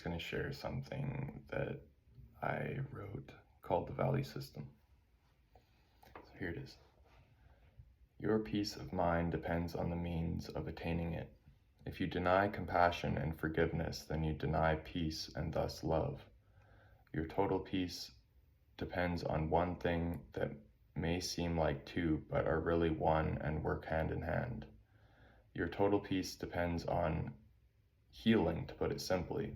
going to share something that I wrote called the value system. So here it is. Your peace of mind depends on the means of attaining it. If you deny compassion and forgiveness, then you deny peace and thus love. Your total peace depends on one thing that may seem like two, but are really one and work hand in hand. Your total peace depends on healing, to put it simply.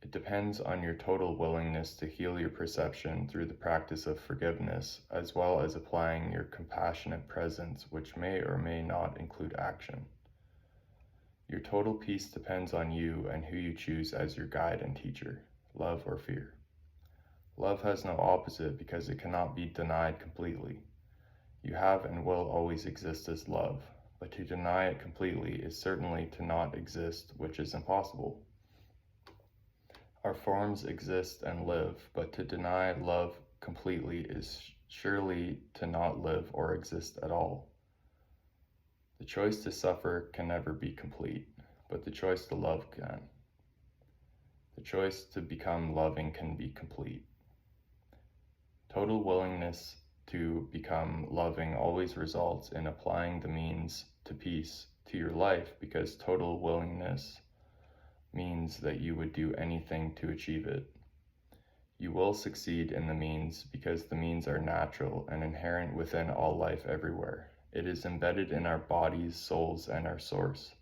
It depends on your total willingness to heal your perception through the practice of forgiveness, as well as applying your compassionate presence, which may or may not include action. Your total peace depends on you and who you choose as your guide and teacher, love or fear. Love has no opposite because it cannot be denied completely. You have and will always exist as love, but to deny it completely is certainly to not exist, which is impossible. Our forms exist and live, but to deny love completely is surely to not live or exist at all. The choice to suffer can never be complete, but the choice to love can. The choice to become loving can be complete. Total willingness to become loving always results in applying the means to peace to your life, because total willingness means that you would do anything to achieve it. You will succeed in the means because the means are natural and inherent within all life everywhere. It is embedded in our bodies, souls, and our source.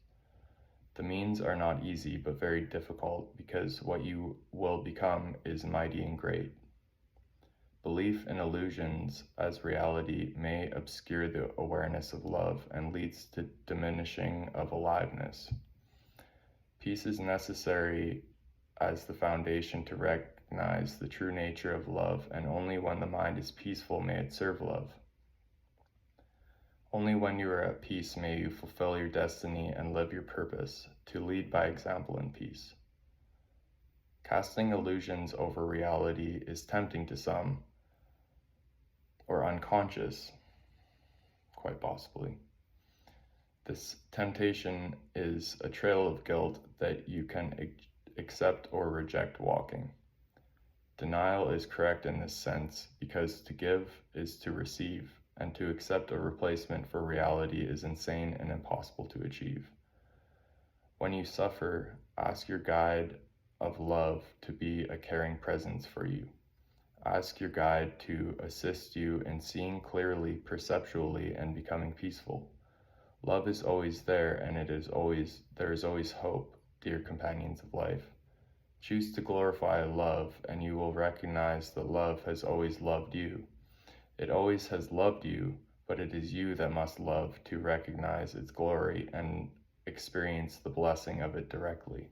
The means are not easy but very difficult because what you will become is mighty and great. Belief in illusions as reality may obscure the awareness of love and leads to diminishing of aliveness. Peace is necessary as the foundation to recognize the true nature of love, and only when the mind is peaceful may it serve love. Only when you are at peace may you fulfill your destiny and live your purpose, to lead by example in peace. Casting illusions over reality is tempting to some, or unconscious, quite possibly. This temptation is a trail of guilt that you can accept or reject walking. Denial is correct in this sense because to give is to receive, and to accept a replacement for reality is insane and impossible to achieve. When you suffer, ask your guide of love to be a caring presence for you. Ask your guide to assist you in seeing clearly, perceptually, and becoming peaceful. Love is always there, and there is always hope, dear companions of life. Choose to glorify love, and you will recognize that love has always loved you. It always has loved you, but it is you that must love to recognize its glory and experience the blessing of it directly.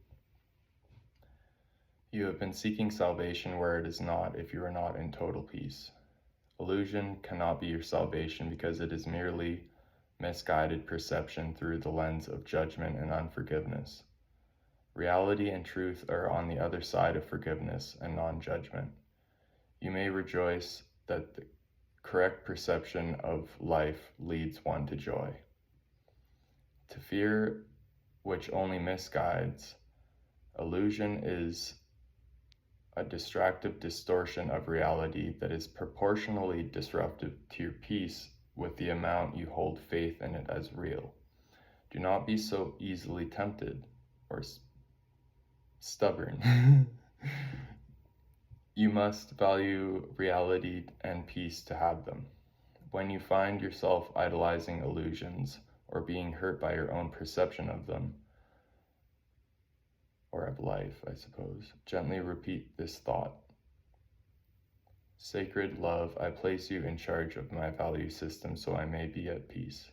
You have been seeking salvation where it is not if you are not in total peace. Illusion cannot be your salvation because it is merely misguided perception through the lens of judgment and unforgiveness. Reality and truth are on the other side of forgiveness and non-judgment. You may rejoice that the correct perception of life leads one to joy. To fear, which only misguides, illusion is a distractive distortion of reality that is proportionally disruptive to your peace with the amount you hold faith in it as real. Do not be so easily tempted or stubborn. You must value reality and peace to have them. When you find yourself idolizing illusions or being hurt by your own perception of them, or of life, I suppose, gently repeat this thought. Sacred love, I place you in charge of my value system so I may be at peace.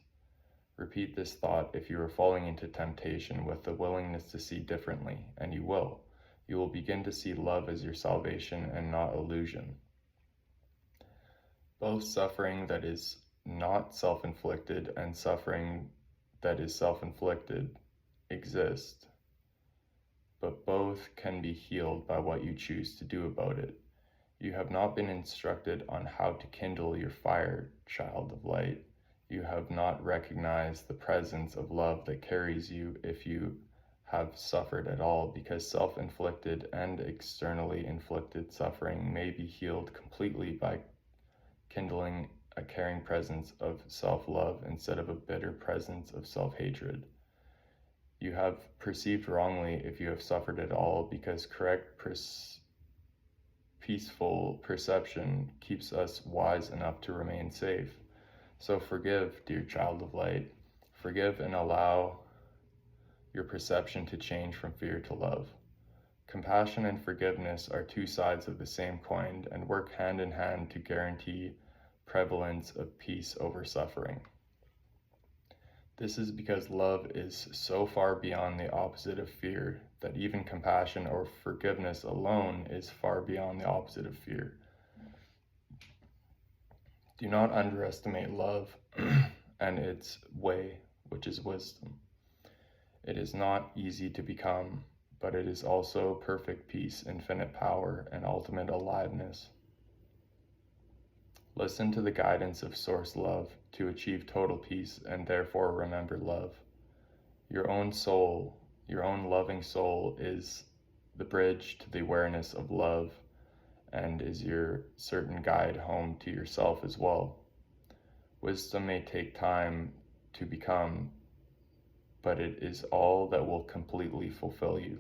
Repeat this thought if you are falling into temptation with the willingness to see differently, and you will. You will begin to see love as your salvation and not illusion. Both suffering that is not self-inflicted and suffering that is self-inflicted exist, but both can be healed by what you choose to do about it. You have not been instructed on how to kindle your fire, child of light. You have not recognized the presence of love that carries you if you have suffered at all, because self-inflicted and externally inflicted suffering may be healed completely by kindling a caring presence of self-love instead of a bitter presence of self-hatred. You have perceived wrongly if you have suffered at all, because correct peaceful perception keeps us wise enough to remain safe. So forgive, dear child of light. Forgive and allow your perception to change from fear to love. Compassion and forgiveness are two sides of the same coin and work hand in hand to guarantee prevalence of peace over suffering. This is because love is so far beyond the opposite of fear that even compassion or forgiveness alone is far beyond the opposite of fear. Do not underestimate love and its way, which is wisdom. It is not easy to become, but it is also perfect peace, infinite power, and ultimate aliveness. Listen to the guidance of Source Love to achieve total peace, and therefore remember love. Your own soul, your own loving soul, is the bridge to the awareness of love and is your certain guide home to yourself as well. Wisdom may take time to become, but it is all that will completely fulfill you.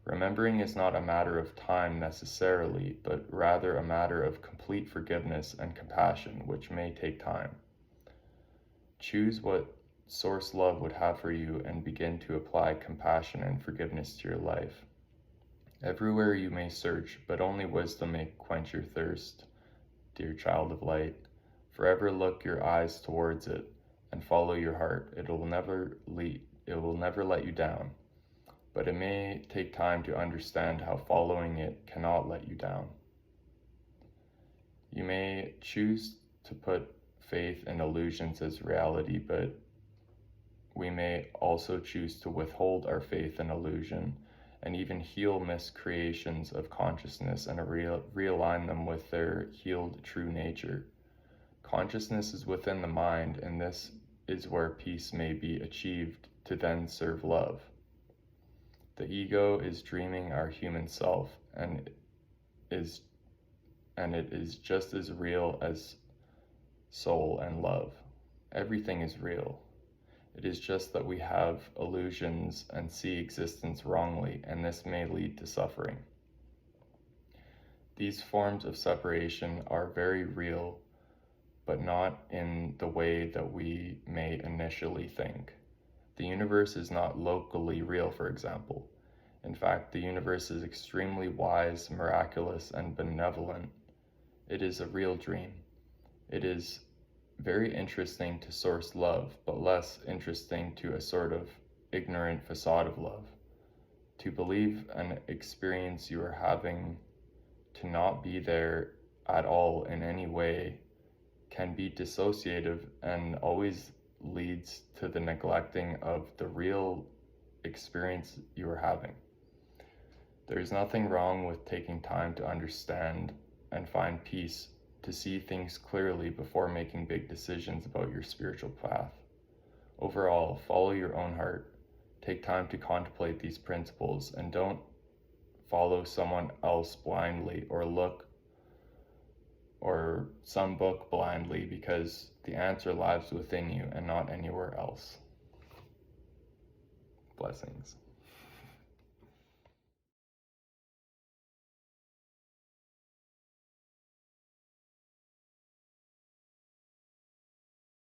Remembering is not a matter of time necessarily, but rather a matter of complete forgiveness and compassion, which may take time. Choose what Source Love would have for you and begin to apply compassion and forgiveness to your life. Everywhere you may search, but only wisdom may quench your thirst, dear child of light. Forever look your eyes towards it and follow your heart. It will never let you down. But it may take time to understand how following it cannot let you down. You may choose to put faith in illusions as reality, but we may also choose to withhold our faith in illusion and even heal miscreations of consciousness and realign them with their healed true nature. Consciousness is within the mind, and this is where peace may be achieved to then serve love. The ego is dreaming our human self, and it is just as real as soul and love. Everything is real. It is just that we have illusions and see existence wrongly, and this may lead to suffering. These forms of separation are very real, but not in the way that we may initially think. The universe is not locally real, for example. In fact, the universe is extremely wise, miraculous, and benevolent. It is a real dream. It is very interesting to Source Love, but less interesting to a sort of ignorant facade of love. To believe an experience you are having to not be there at all in any way can be dissociative and always leads to the neglecting of the real experience you are having. There is nothing wrong with taking time to understand and find peace, to see things clearly before making big decisions about your spiritual path. Overall, follow your own heart. Take time to contemplate these principles and don't follow someone else blindly or some book blindly, because the answer lies within you and not anywhere else. Blessings.